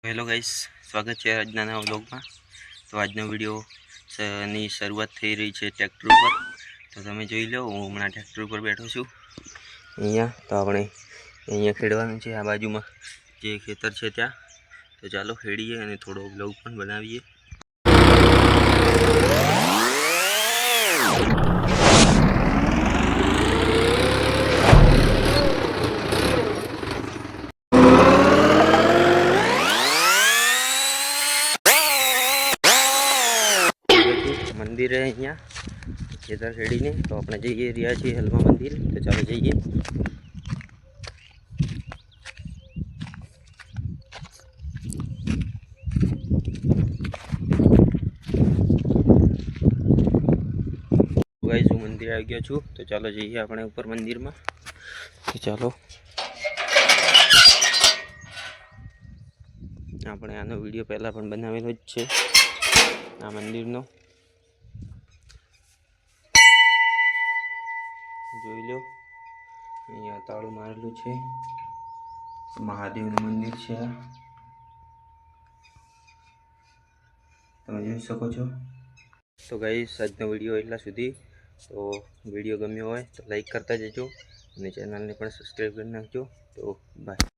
Hello guys, સ્વાગત છે આજના નવા વ્લોગમાં। તો આજનો વિડીયોની શરૂઆત થઈ રહી છે ટ્રેક્ટર ઉપર। તો તમે જોઈ લો, હું હમણાં ટ્રેક્ટર ઉપર બેઠો છું અહીંયા। તો આપણે અહીંયા ખેડવાનું છે, આ બાજુમાં જે ખેતર છે ત્યાં। તો ચાલો ખેડીએ અને થોડો વ્લોગ પણ બનાવીએ। મંદિર है અહીંયા ખેતર ખેડીને। તો આપણે જઈએ રહ્યા છીએ હલમા મંદિર। તો ચાલો જઈએ। ગાઈસ, હું મંદિર આવી ગયો છું। તો ચાલો જઈએ આપણે ઉપર મંદિરમાં। તો ચાલો આપણે આનો વિડીયો પહેલાં પણ બનાવેલો જ છે આ મંદિરનો। જોઈ લો, અહીંયા તાળું મારેલું છે, મહાદેવનું મંદિર છે, તમે જોઈ શકો છો। તો ગાઈસ, આજનો વિડીયો એટલા સુધી। તો વિડીયો ગમ્યો હોય તો લાઈક કરતા જજો અને ચેનલને પણ સબસ્ક્રાઈબ કરી નાખજો। તો બાય।